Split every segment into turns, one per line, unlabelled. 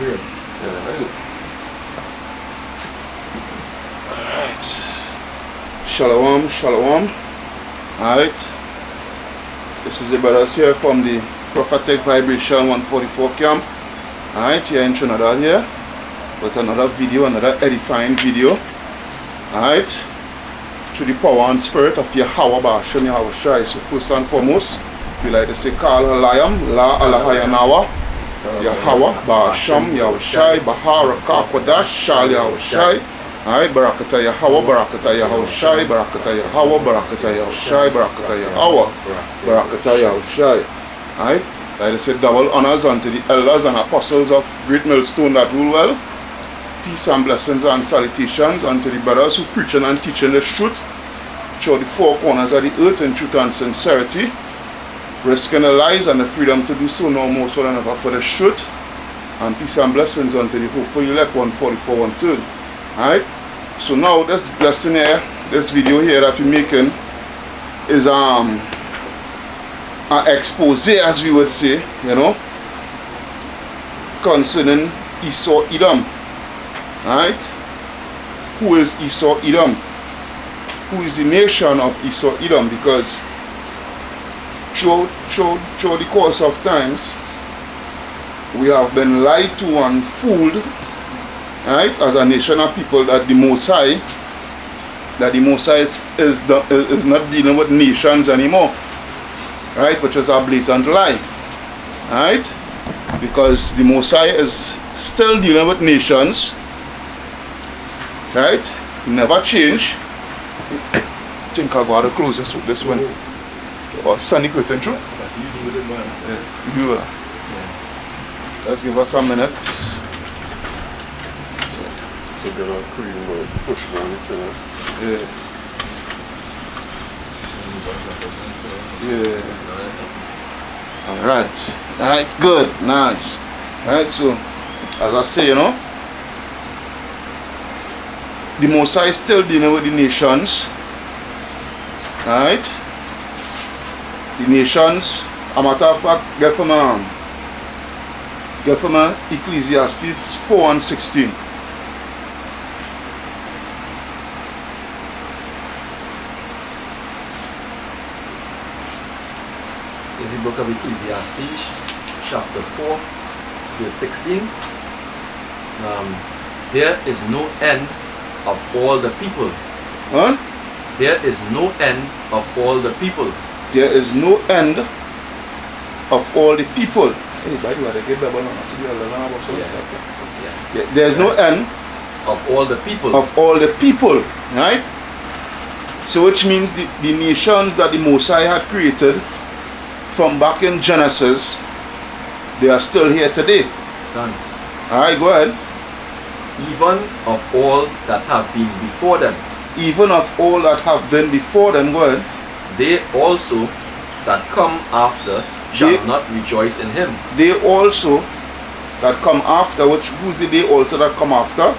period.
Yeah, very good. Alright. Shalom, shalom. Alright. This is the brothers here from the Prophetic Vibration 144 camp. Alright, here in Trinidad here. With another video, another edifying video. Alright. Through the power and spirit of Yahweh Ba'ashem Yahweh Shai. So first and foremost, we like to say Kal Halayam, La Alahayanawa, Yahweh Ba'ashem Yahweh Shai, Bahar Kakwadash, Shal Yahweh Shai. Alright, Barakata Yahweh, Barakata Yahweh Shai, Barakata Yahweh, Barakata Yahweh Shai, Barakata Yahweh, Barakata Yahweh Shai. Alright, like I said, double honors unto the elders and apostles of Great Millstone that rule well. Peace and blessings and salutations unto the brothers who preaching and teaching the truth through the four corners of the earth in truth and sincerity, risking their lives and the freedom to do so no more so than ever for the truth. And peace and blessings unto the hopeful elect 144 1/3. Alright, so now this blessing here, this video here that we're making is an expose, as we would say, you know, concerning Esau Edom. Alright, who is Esau Edom? Who is the nation of Esau Edom? Because through the course of times, we have been lied to and fooled, right, as a nation of people, that the Most High is not dealing with nations anymore, right, which is a blatant lie, right, because the Most High is still dealing with nations, right, he never change. I think I'll go to close this one. Or sunny curtain through? Yeah. Let's give us some minutes. Yeah. Yeah. Alright, good, nice. Alright, so as I say, you know, the Most High is still dealing with the nations. Alright? The nations, a matter of fact, get from Ecclesiastes 4 and 16.
Is the book of Ecclesiastes, chapter 4, verse 16. There is no end of all the people.
Huh?
There is no end of all the people.
There is no end of all the people. There is no end
of all the people.
Of all the people, right? So which means the nations that the Most High had created from back in Genesis, they are still here today.
Done.
Alright, go ahead.
Even of all that have been before them.
Even of all that have been before them, go ahead.
They also that come after shall not rejoice in him.
They also that come after, who is the they also that come after?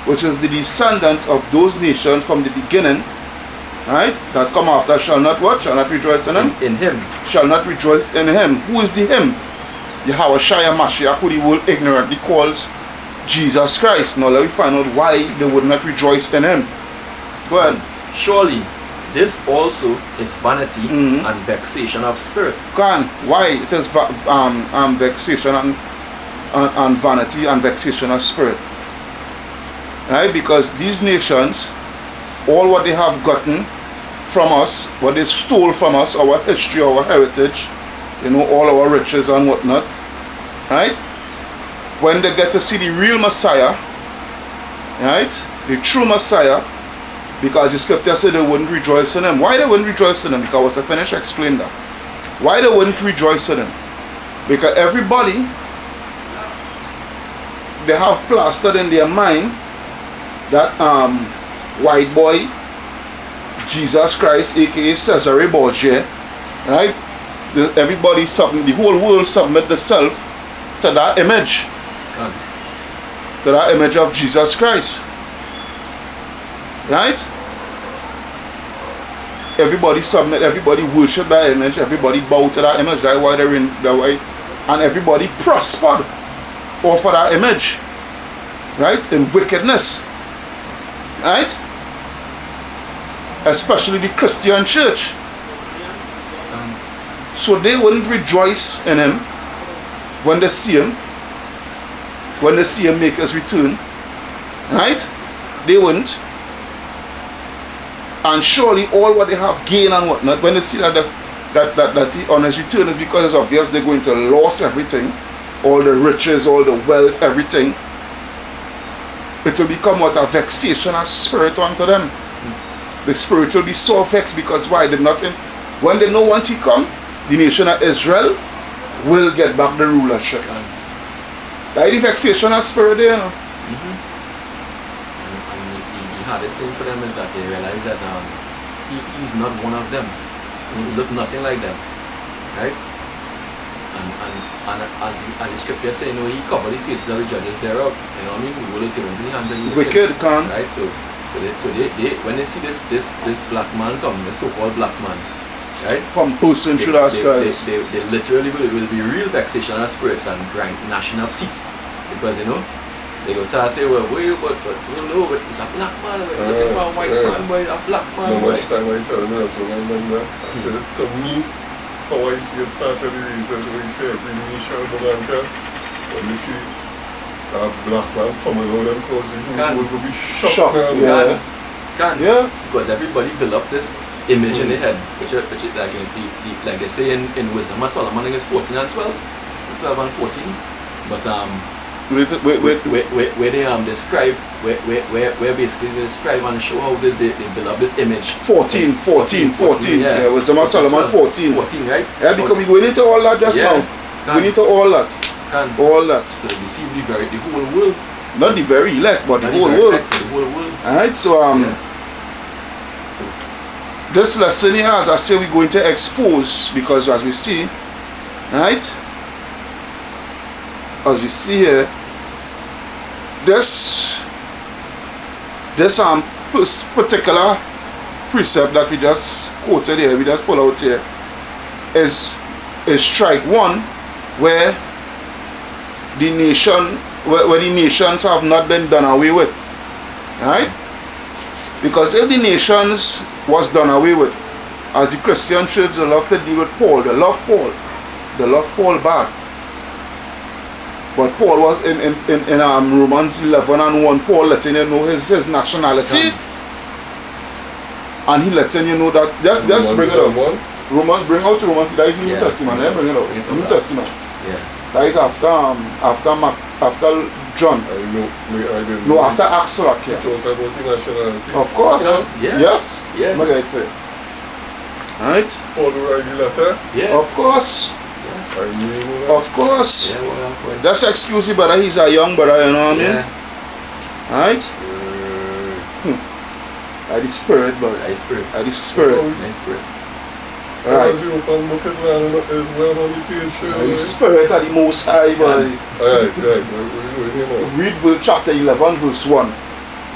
Which is the descendants of those nations from the beginning, right? That come after shall not what? Shall not rejoice in him?
In him.
Shall not rejoice in him. Who is the him? Yahweh Shai Mashiach, who the world ignorantly calls Jesus Christ. Now let me find out why they would not rejoice in him. Go ahead.
Surely this also is vanity and vexation of spirit.
Why it is vexation and vanity and vexation of spirit? Right? Because these nations, all what they have gotten from us, what they stole from us, our history, our heritage, you know, all our riches and whatnot, right? When they get to see the real Messiah, right, the true Messiah, because the scripture said they wouldn't rejoice in him. Why they wouldn't rejoice in him? Because I finish explain that. Why they wouldn't rejoice in him? Because everybody, they have plastered in their mind that white boy, Jesus Christ, aka Cesare Borgia, right? Everybody submit, the whole world submit themselves to that image. To that image of Jesus Christ. Right? Everybody submit, everybody worship that image, everybody bow to that image. That's why they're in that way. And everybody prospered offer that image, right, in wickedness, right? Especially the Christian church. So they wouldn't rejoice in him when they see him, make his return, right? They wouldn't. And surely all what they have gained and whatnot, when they see that on his return, is because it's obvious they're going to lose everything, all the riches, all the wealth, everything. It will become what a vexation and spirit unto them. The spirit will be so vexed because why? They're not in. When they know once he come, the nation of Israel will get back the rulership. That is the vexation and spirit there. You know?
The hardest thing for them is that they realize that he's not one of them. He look nothing like them, right? And as the scripture says, he covered the faces of the judges thereof. You know what I mean? The world is given to the hands of the
wicked,
right? So they when they see this black man come, the so-called black man, right?
Come pushing through the skies.
They literally will be real vexation of spirits and grind, gnashing of teeth, because they go start say, well, but it's a black man. We're looking for a white man, but a black man.
No much time I tell them, so I remember. I said, to me, how I see it, part of the reason we say every nation belong to, when you see a black man coming out and causing you will be shocked.
Yeah.
Because everybody build up this image in their head, which like they say in Wisdom of Solomon, I think it's 14 and 12 and 14. But where they describe where basically they describe and show how they build up this image. 14.
Yeah, Wisdom of Solomon 14.
14, right?
Yeah, because we went into all that just now. We need to all that. All that.
So they deceive the whole world.
Not the very elect, but the whole world. Alright, so this lesson here, as I say, we're going to expose, because as we see, right? As we see here, this particular precept that we just quoted here, we just pull out here, is strike one, where the nations have not been done away with, right? Because if the nations was done away with, as the Christian church, they love to deal with Paul, they love Paul bad. But Paul was in Romans 11 and 1, Paul letting you know his nationality. And he letting you know that, just bring it out. Bring out Romans, that is the New Testament, bring it out. New Testament.
Yeah.
That is after John. No, after Acts.
Talk about the nationality.
Of course. Yes.
Yeah.
Right?
Paul write the letter?
Yeah.
Of course. Of course.
Yeah,
that's excuse me, brother. He's a young brother, you know what I mean? Right? At the spirit, brother. At the spirit. Right. The spirit of the Most High, boy. Read chapter 11, verse 1.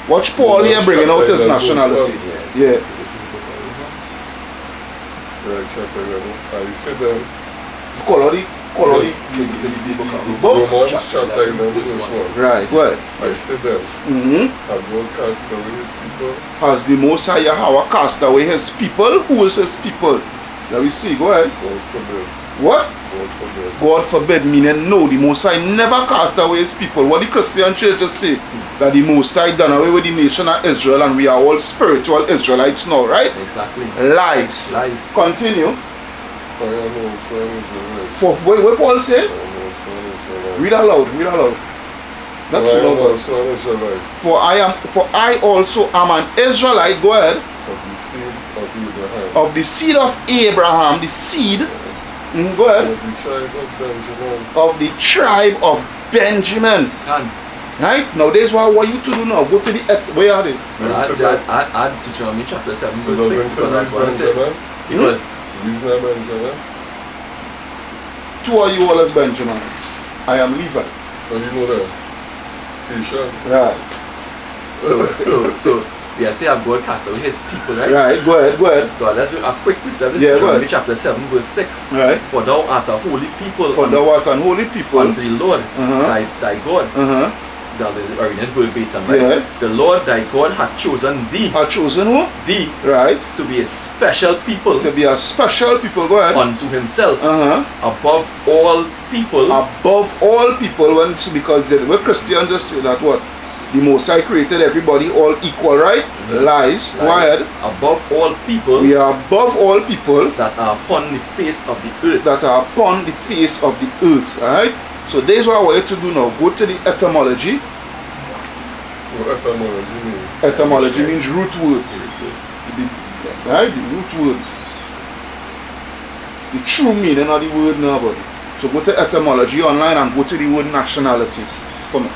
Watch Paul here bringing out his nationality. Yeah.
Right, chapter 11. I said them.
Romans
chapter 11, verse 1.
Right, go ahead.
I said them. Have God cast away his people?
Has the Most High Yahweh cast away his people? Who is his people? Let me see, go ahead.
God forbid.
What?
God forbid.
God forbid, meaning no, the Most High never cast away his people. What the Christian church just say? That the Most High done away with the nation of Israel and we are all spiritual Israelites now, right?
Exactly.
Lies. Continue. For what Paul said? Read aloud. Not too loud. For I also am an Israelite. Go ahead. Of the seed of Abraham. The seed. Go ahead. Of the tribe of Benjamin. Right? Now this is what I want you to do now. Go to the where are they?
Add Deuteronomy chapter 7 verse 6, because that's what I said. Because
two of you all as Benjamins. I am Levi.
Oh, you know that.
Right.
So we say God cast away his people, right?
Right, go ahead.
So let's do a quick precept. This
Yeah,
is
go
Deuteronomy
ahead.
chapter 7, verse 6.
Right.
For thou art a holy people
For thou art an holy people
unto the Lord, thy God. The original verbatim, right?
Yeah.
The Lord thy God hath chosen thee.
Hath chosen who?
Thee.
Right.
To be a special people.
To be a special people, go ahead.
Unto himself. Above all people.
Above all people, because the Christians just say that what? The Most High created everybody all equal, right? Lies. Go ahead.
Above all people.
We are above all people
that are upon the face of the earth.
That are upon the face of the earth, alright? So this is what I want you to do now. Go to the etymology.
What etymology means?
Etymology means root word. Right? The root word. The true meaning of the word now, buddy. So go to etymology online and go to the word nationality. Come on.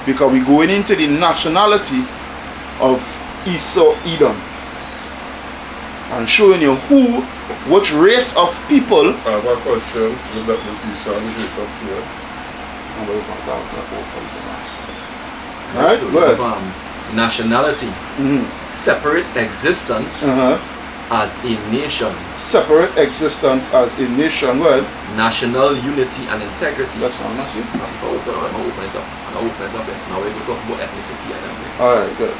Because we're going into the nationality of Esau Edom. And showing you which race of people.
I have a question. Will that be Sean race up here?
Right, so go ahead. Nationality. Separate existence as a nation.
Separate existence as a nation. Go ahead.
National unity and integrity.
That's not nothing.
I'm going to open it up. Yes. Now we're going to talk about ethnicity and everything.
Alright, good.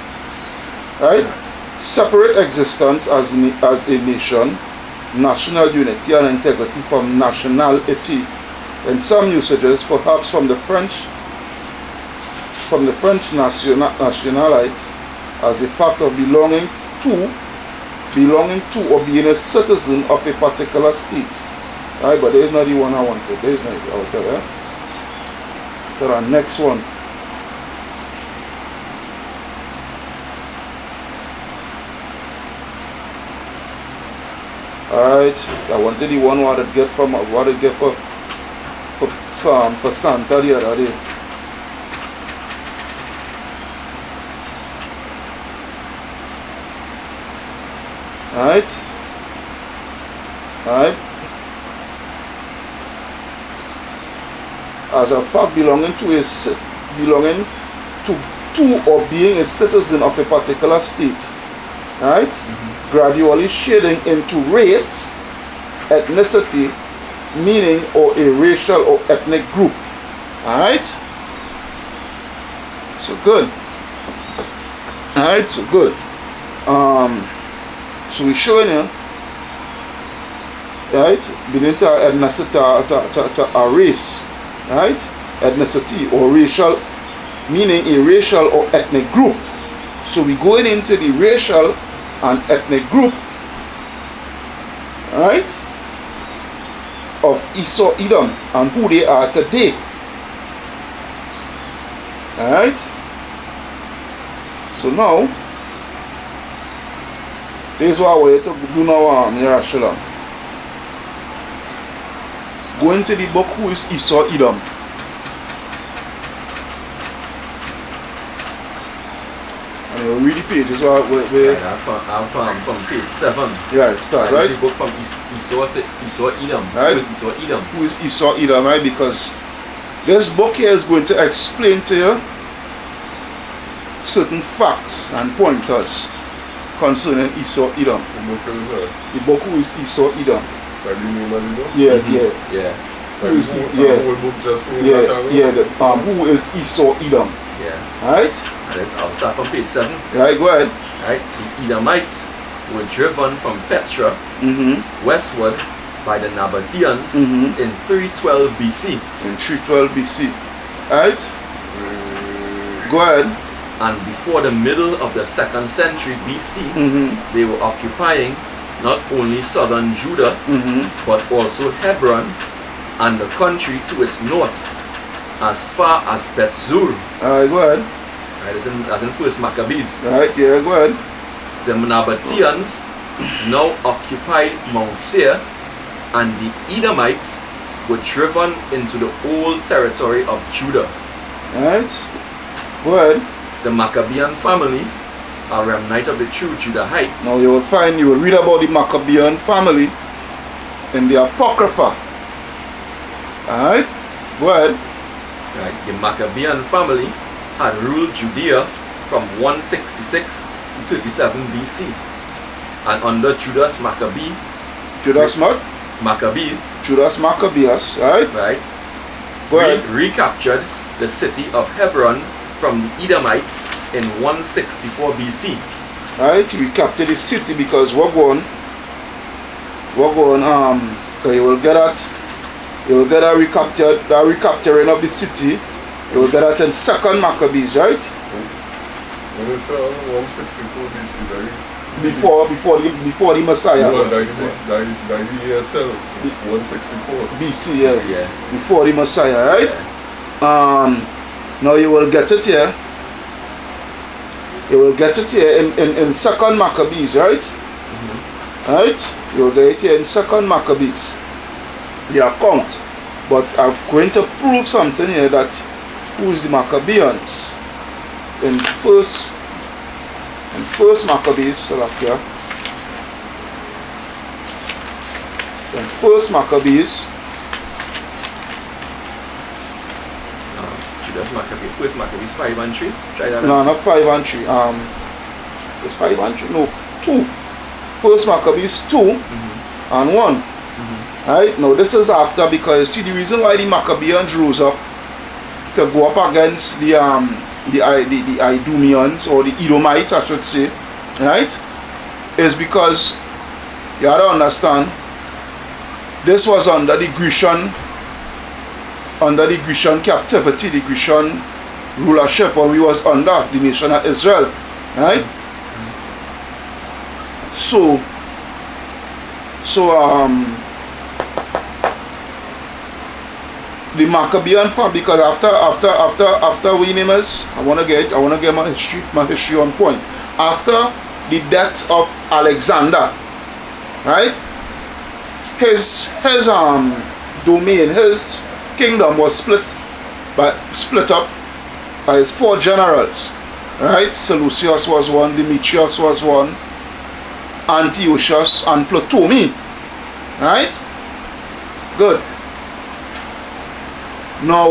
Alright. Separate existence as a nation, national unity and integrity from nationality. In some usages, perhaps from the French nationalites, as a fact of belonging to or being a citizen of a particular state. Right, but there's not the one I wanted. There's not the outer there. There are next one. Alright, I wanted the one what I get for Santa the other day. Alright. As a fact belonging to or being a citizen of a particular state. Right? Gradually shading into race, ethnicity, meaning or a racial or ethnic group. Alright? So good. Alright, so good. So we're showing you, right, beginning to ethnicity, a race, right? Ethnicity or racial, meaning a racial or ethnic group. So we're going into the racial and ethnic group, right, of Esau Edom and who they are today. Alright? So now, this is what we're to do now, Yerushalayim. Go into the book who is Esau Edom. And you'll read the pages where
I'm from page 7.
Yeah, start, right?
This is a book from Esau to Esau Edom.
Right?
Who is Esau Edom?
Who is Esau Edom, right? Because this book here is going to explain to you certain facts and pointers concerning Esau Edom. The book who is Esau Edom.
Like the name of the book?
Yeah.
Like who
is Esau Edom?
Yeah.
Right?
I'll start from page 7.
Right, go ahead.
Right. The Edomites were driven from Petra westward by the Nabateans in 312 BC.
In 312 BC. Right? Go ahead.
And before the middle of the 2nd century BC, they were occupying not only southern Judah, but also Hebron and the country to its north, as far as Beth-zur.
Alright, go ahead.
Right, as in First Maccabees.
Right, yeah, go ahead.
The Nabateans now occupied Mount Seir, and the Edomites were driven into the old territory of Judah.
Alright, go ahead.
The Maccabean family, a remnant of the true Judahites.
Now you will read about the Maccabean family in the Apocrypha. Alright, go ahead.
Right, the Maccabean family had ruled Judea from 166 to 37 BC. And under Judas Maccabee,
Judas what?
Maccabee,
Judas Maccabeus, right?
right,
Go ahead.
recaptured the city of Hebron from the Edomites in 164 BC.
Right? We captured the city because we're going, cause you will get that recapturing of the city. You will get that in 2nd Maccabees, right?
When it's 164 BC, right?
Before the Messiah.
No, that is the year itself, 164.
BC, yeah.
Yeah.
Before the Messiah, right?
Yeah.
Now you will get it here. You will get it here in 2nd Maccabees, right? Right? You will get it here in 2nd Maccabees. The account. But I'm going to prove something here that who is the Maccabeans? In first Maccabees, Salakia. In 1st Maccabees.
Judas Maccabee, 1st Maccabees 5 and 3. Try that.
No, not 5 and 3. It's 5 and 3. No, 2. 1st Maccabees 2 and 1. Right? Now this is after, because see the reason why the Maccabeans rose up to go up against the Idumeans, or the Edomites I should say, right, is because you have to understand this was under the Grecian captivity, the Grecian rulership, or we was under the nation of Israel, right? So the Maccabean family, because after we name us, I wanna get my history on point. After the death of Alexander, right? His domain, his kingdom was split up by his 4 generals, right? Seleucus was one, Demetrius was one, Antiochus and Ptolemy, right? Good. Now,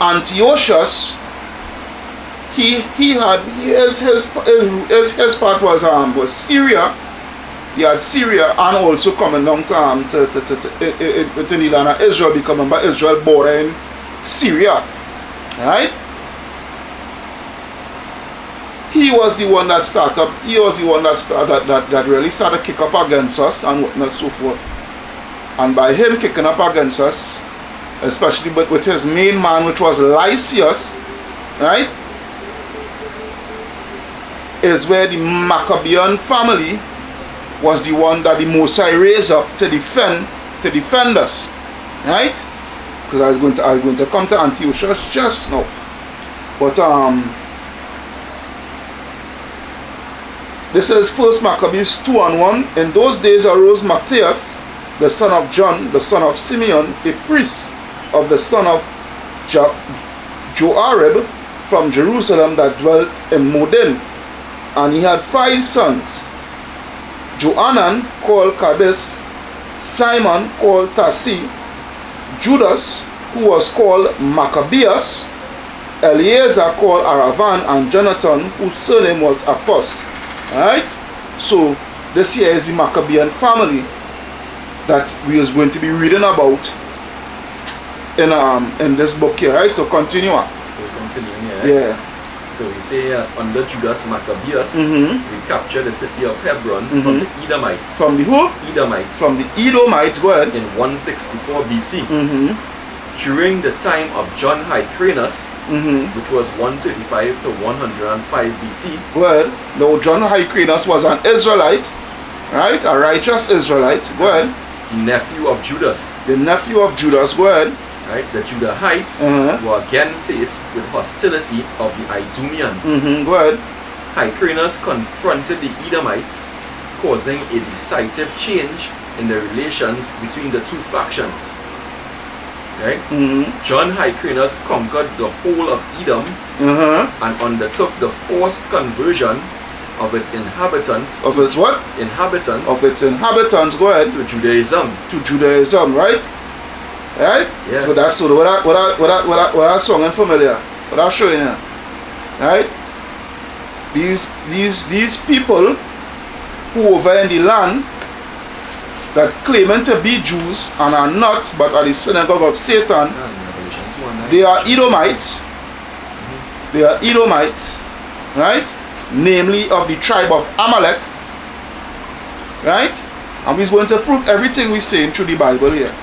Antiochus, his part was Syria. He had Syria and also coming down to the land of Israel, because remember Israel bordering Syria, right? He was the one that started. He was the one that really started kick up against us and whatnot, so forth. And by him kicking up against us, especially with his main man, which was Lysias, right, is where the Maccabean family was the one that the Mosai raised up to defend us, right? Because I was going to come to Antiochus just now, but this is 1st Maccabees 2 and 1. In those days arose Matthias, the son of John, the son of Simeon, a priest of the son of Joarib from Jerusalem, that dwelt in Modin, and he had 5 sons: Johanan, called Cadiz, Simon, called Tassi, Judas, who was called Maccabeus, Eleazar, called Aravan, and Jonathan, whose surname was Aphos. Alright? So this here is the Maccabean family that we is going to be reading about in this book here, right? So continue on.
So we continue here.
Yeah.
So we say under Judas Maccabeus, we captured the city of Hebron from the Edomites.
From the who?
Edomites.
From the Edomites, go ahead.
In 164 BC. During the time of John Hyrcanus, which was 135 to 105 BC.
Well, now John Hyrcanus was an Israelite, right? A righteous Israelite. Go ahead.
The nephew of Judas.
The nephew of Judas. Go ahead.
Right, the Judahites were again faced with hostility of the Idumeans.
Go ahead.
Hyrcanus confronted the Edomites, causing a decisive change in the relations between the two factions. Right? John Hyrcanus conquered the whole of Edom and undertook the forced conversion of its inhabitants.
Of its what?
Inhabitants.
Of its inhabitants. Go ahead.
To Judaism.
To Judaism, right? Right?
Yeah.
So that's what that song is familiar. But I'll show you now. Right? These people who over in the land that claiming to be Jews and are not, but are the synagogue of Satan, they are Edomites. They are Edomites, right? Namely of the tribe of Amalek, right? And we're going to prove everything we're saying through the Bible here.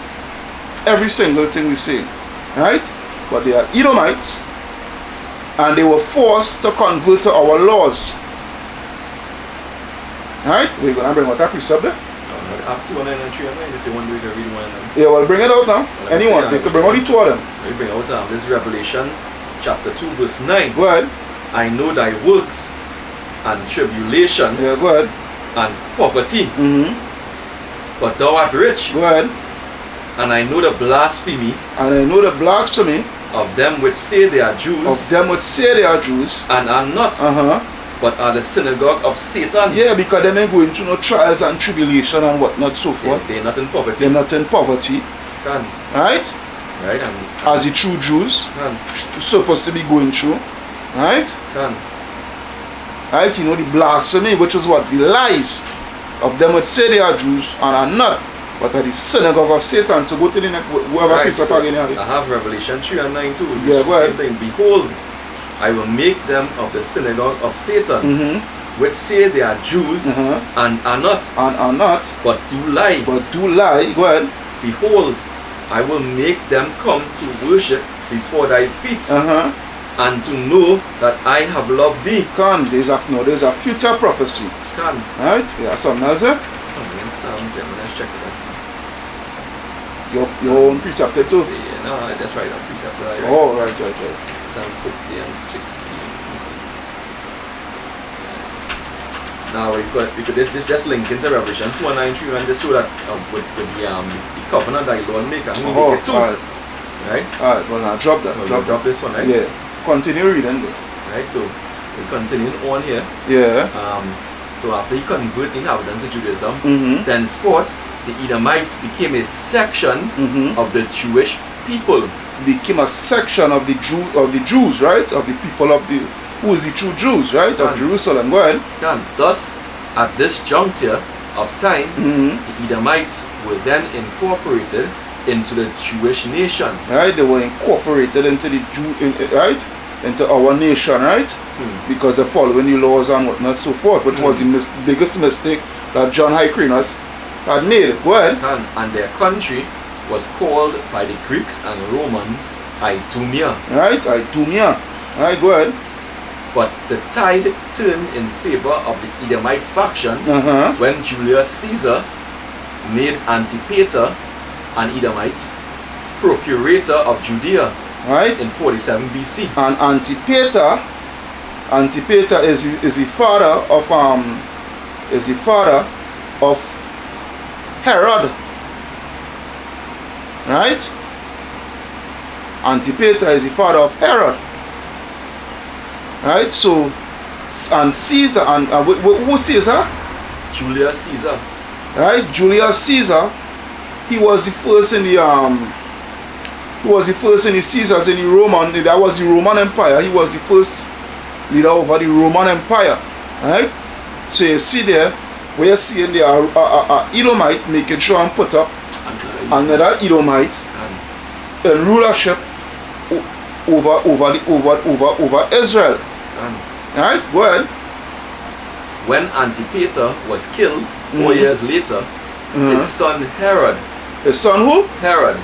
Every single thing we're saying, right? But they are Edomites, and they were forced to convert to our laws. Right? We're going to bring what that precept there?
Up 209 and 309 if you want to read one of them.
Yeah, well, bring it out now. Well, anyone, they could bring out the two of them.
Let me bring out this Revelation chapter 2 verse 9.
Go ahead.
I know thy works and tribulation,
yeah, go ahead,
and poverty, but thou art rich.
Go ahead.
And I know the blasphemy,
of
them which say they are Jews,
and
are not, but are the synagogue of Satan.
Yeah, because they may going through no trials and tribulation and whatnot, so forth.
They're not in poverty.
They're not in poverty. Right?
Right.
As the true Jews supposed to be going through. Right? Right? You know, the blasphemy, which is what? The lies of them which say they are Jews and are not, but are the synagogue of Satan. So go to the next, whoever picks up again.
I have Revelation 3 and 9 too.
Yeah, go ahead.
Same thing. Behold, I will make them of the synagogue of Satan, which say they are Jews and are not, but do lie.
Go ahead.
Behold, I will make them come to worship before thy feet, and to know that I have loved thee.
There's a future prophecy. Right? Yeah, something else there?
Something in Psalms, yeah, let's check it out.
Your own precept too?
Yeah, no, that's right, precepts. Right.
Oh, right.
Psalm 50 and 16. Now we could this just link into Revelation 2:9-3 and just so that with the covenant that the Lord make and we make it too. Right?
Alright, well now drop that.
Drop this one, right?
Yeah. Continue reading there.
Right, so we continue on here.
Yeah.
So after he convert the inhabitants of Judaism, thenceforth the Edomites became a section of the Jewish people.
Became a section of the Jews, right? Of the people of the who is the true Jews, right? Of Jerusalem. Go ahead.
Thus, at this juncture of time, the Edomites were then incorporated into the Jewish nation.
Right? They were incorporated into the into our nation, right? Because they're following the laws and whatnot, so forth, which was the biggest mistake that John Hyrcanus had made. Go ahead.
And their country was called by the Greeks and Romans Idumea.
Right, Idumea. Right, go ahead.
But the tide turned in favor of the Edomite faction when Julius Caesar made Antipater an Edomite procurator of Judea,
right,
in 47 BC.
And Antipater is the father of Herod. Right? Antipater is the father of Herod. Right? So, and Caesar, and who Caesar?
Julius Caesar.
Right? Julius Caesar, he was the first in the Caesars in the Roman, that was the Roman Empire. He was the first leader over the Roman Empire. Right? So you see there, where you're seeing the Edomite making sure and put up another Edomite in rulership over Israel. Right? Go ahead.
When Antipater was killed 4 years later, his son Herod.
His son who?
Herod.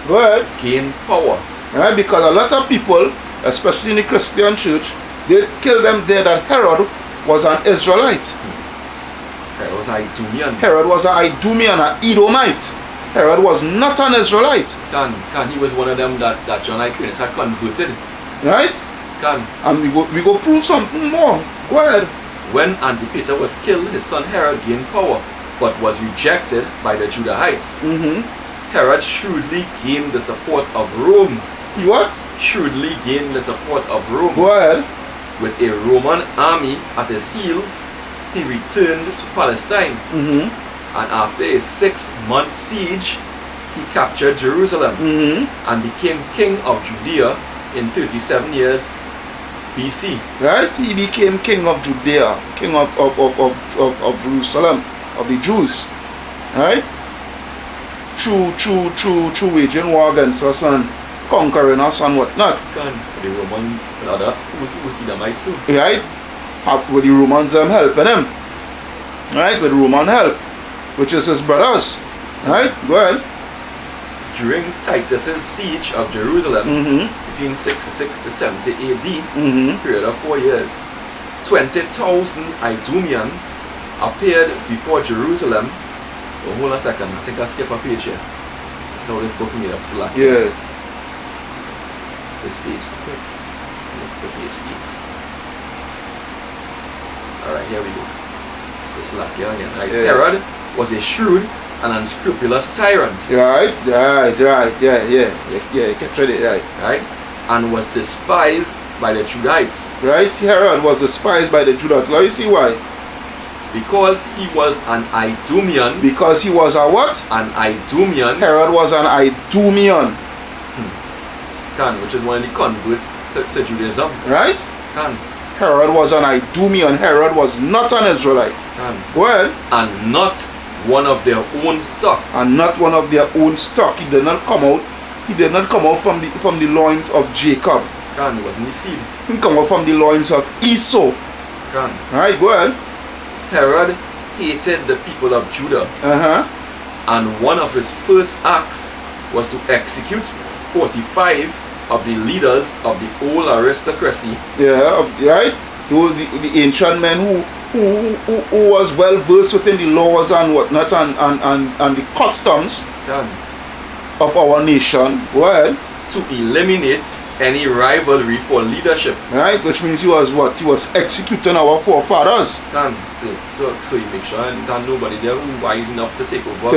Go ahead.
Gained power.
Right? Because a lot of people, especially in the Christian church, they killed them there that Herod was an Israelite.
Herod was Idumean.
Herod was an Idumean, an Edomite. Herod was not an Israelite.
He was one of them that John Hyrcanus had converted.
Right? And we go prove something more. Go ahead.
When Antipater was killed, his son Herod gained power, but was rejected by the Judahites. Herod shrewdly gained the support of Rome.
He what?
Shrewdly gained the support of Rome.
Go ahead.
With a Roman army at his heels, he returned to Palestine. And after a 6-month siege, he captured Jerusalem and became king of Judea in 37 years BC.
Right? He became king of Judea, king of Jerusalem, of the Jews. Right? Through waging war against us and conquering us and whatnot.
The Roman brother who's Edomites too.
Right? With the Romans helping him. Right? With Roman help, which is his brothers. Right? Go ahead.
During Titus's siege of Jerusalem, between 66 to 70 AD, period of 4 years, 20,000 Idumeans appeared before Jerusalem. Oh, hold on a second, I think I skipped a page here. That's how this book made up slack.
Yeah.
This is page 6. Look at page 8. Alright, here we go. The slack here again. Right.
Yeah.
Herod was a shrewd and unscrupulous tyrant.
Right, you captured it right.
Right? And was despised by the Judites.
Right, Herod was despised by the Judites. Now you see why?
Because he was an Idumean.
Because he was a what?
An Idumean.
Herod was an Idumean.
Which is one of the converts to Judaism.
Right? Herod was an Idumean. Herod was not an Israelite. Well,
and not one of their own stock.
And not one of their own stock. He did not come out. He did not come out from the loins of Jacob.
He wasn't the seed.
He came out from the loins of Esau. Right, go ahead.
Herod hated the people of Judah. And one of his first acts was to execute 45 of the leaders of the old aristocracy. Yeah,
right. The ancient men who was well versed within the laws and whatnot and the customs of our nation. Go ahead.
To eliminate any rivalry for leadership.
Right, which means he was what? He was executing our forefathers.
So you make sure and nobody there who wise enough to take over.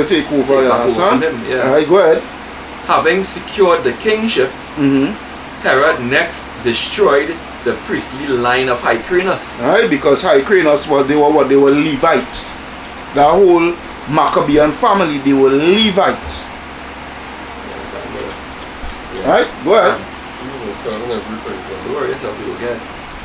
Yeah. Right, go ahead.
Having secured the kingship, Herod next destroyed the priestly line of Hyrcanus.
Right, because Hyrcanus they were Levites. The whole Maccabean family, they were Levites. Right, go ahead.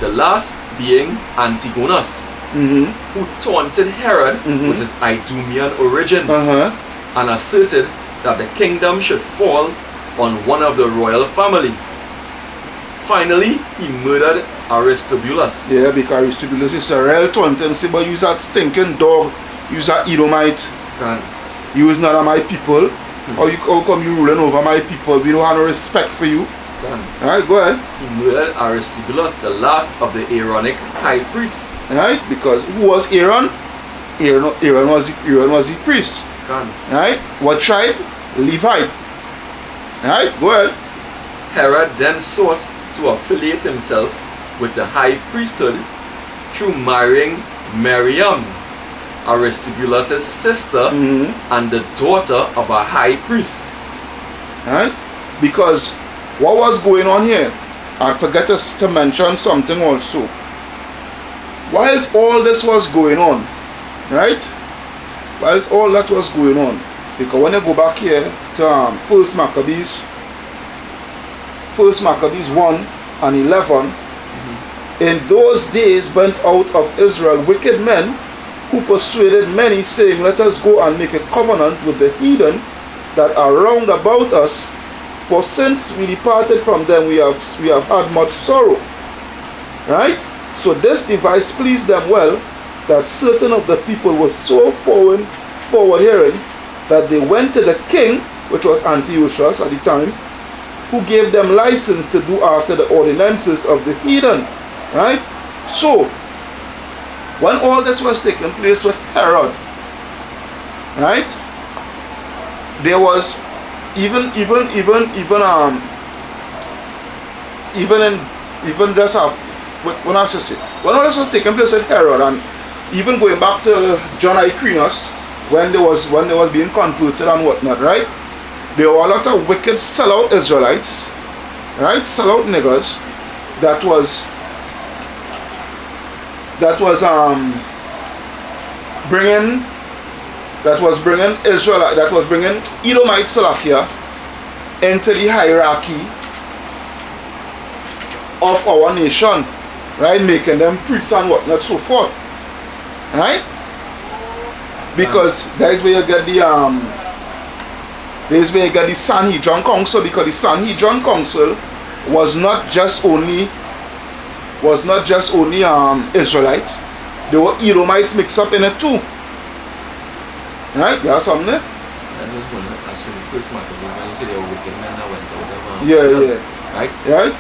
The last being Antigonus, who taunted Herod with his Idumean origin and asserted that the kingdom should fall on one of the royal family. Finally, he murdered Aristobulus.
Yeah, because Aristobulus is a real taunting, say, but you that stinking dog, you that Edomite, you is not my people. How come you ruling over my people? We don't have no respect for you. Alright, go ahead.
He murdered Aristobulus, the last of the Aaronic high priests.
Right, because who was Aaron? Aaron was the priest. Right? What tribe? Levite. Right, go ahead.
Herod then sought to affiliate himself with the high priesthood through marrying Miriam, Aristobulus' sister, and the daughter of a high priest.
Right? Because what was going on here? I forgot to mention something also. Whilst all this was going on, right? Whilst all that was going on, because when you go back here to First Maccabees 1 and 11, in those days went out of Israel wicked men who persuaded many, saying, let us go and make a covenant with the heathen that are round about us, for since we departed from them we have had much sorrow. Right? So this device pleased them well, that certain of the people were so forward hearing that they went to the king, which was Antiochus at the time, who gave them license to do after the ordinances of the heathen. Right? So when all this was taking place with Herod, right, there was even just after, when I should say, when all this was taking place with Herod, and even going back to John Hyrcanus, when they was being converted and whatnot, right, there were a lot of wicked sellout Israelites, right, sellout niggers, that was bringing Edomite Salakia into the hierarchy of our nation, right? Making them priests and whatnot, so forth, right? Because that is where you get the Sanhedrin Council, because the Sanhedrin Council was not just only Israelites. There were Edomites mixed up in it too. Right? You have something there?
First Maccabees, when you say they were wicked men that went out of
yeah.
Right?
Right?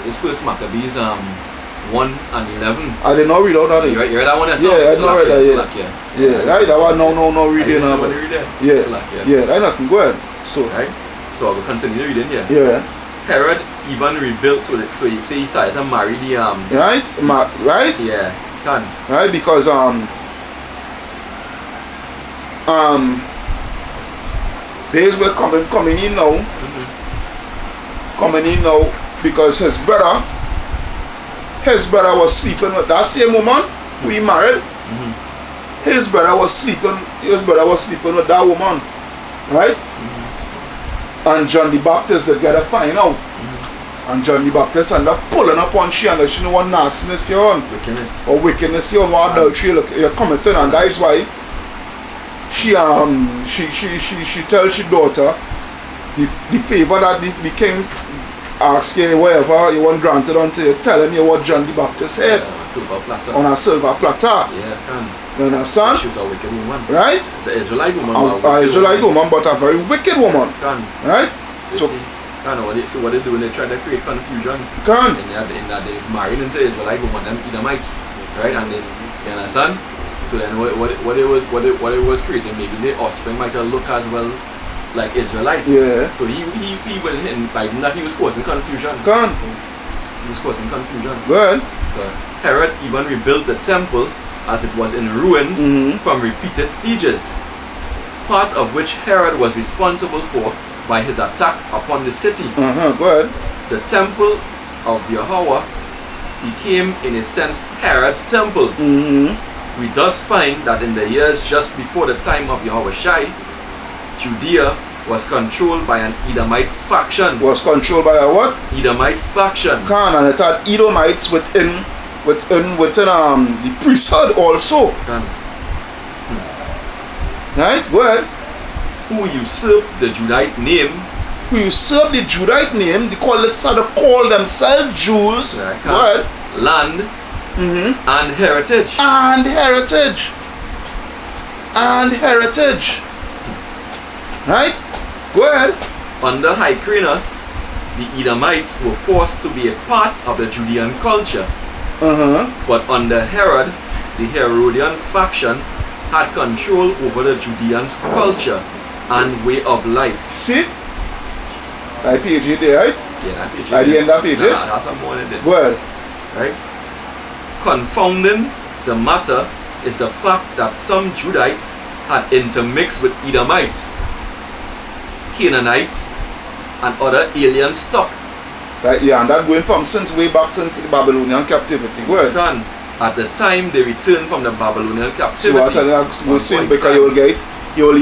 It's first Maccabees 1 and 11.
I did not read out that.
You read that one?
Yeah, I did not read that. Yeah, right? That one no reading. Yeah, right, nothing. Go ahead. So,
right? So I will continue reading here.
Yeah.
Herod even rebuilt, so you say he started to marry the
right? Right?
Yeah, can.
Right, because days were coming in now. Coming in now because his brother was sleeping with that same woman who he married. His brother was sleeping with that woman, right? And John the Baptist had got to find out. And John the Baptist ended up pulling up on she, and she know what nastiness you're on. Wickedness you're on, what adultery you're committing, and that is why she tells her daughter the favor that the king asks you, whatever you want granted unto you, telling you what John the Baptist said. On a silver platter.
Yeah, can.
You understand?
She was a wicked woman.
Right?
It's an Israelite woman.
An Israelite woman, but a very wicked woman.
Can.
Right?
So what they do, they try to create confusion.
Can.
And they married into Israelite woman, them Edomites. Right? And then, you understand? So then what it was creating, maybe the offspring might have look as well like Israelites.
Yeah.
So he went in by that he was causing confusion.
Can.
He was causing confusion.
Good.
So Herod even rebuilt the temple as it was in ruins from repeated sieges, part of which Herod was responsible for by his attack upon the city.
Go ahead.
The temple of Yahweh became in a sense Herod's temple. We thus find that in the years just before the time of Yahushai, Judea was controlled by an Edomite faction.
Was controlled by a what?
Edomite faction.
Can, and it had Edomites within the priesthood also. Right? Go ahead.
Who usurped the Judite name.
Who usurped the Judite name. They call themselves Jews.
Go
ahead.
Land and heritage.
And heritage. Right? Go ahead.
Under Hyrcanus, the Edomites were forced to be a part of the Judean culture. But under Herod, the Herodian faction had control over the Judean culture and way of life.
See? That page it there, right?
Yeah, that page.
At the end of page it?
Nah, that's some more in there.
Well.
Right? Confounding the matter is the fact that some Judites had intermixed with Edomites, Canaanites, and other alien stock.
Yeah, and that going from since way back since the Babylonian captivity. Go ahead.
At the time they returned from the Babylonian captivity.
So what I'm saying, because you will get, you will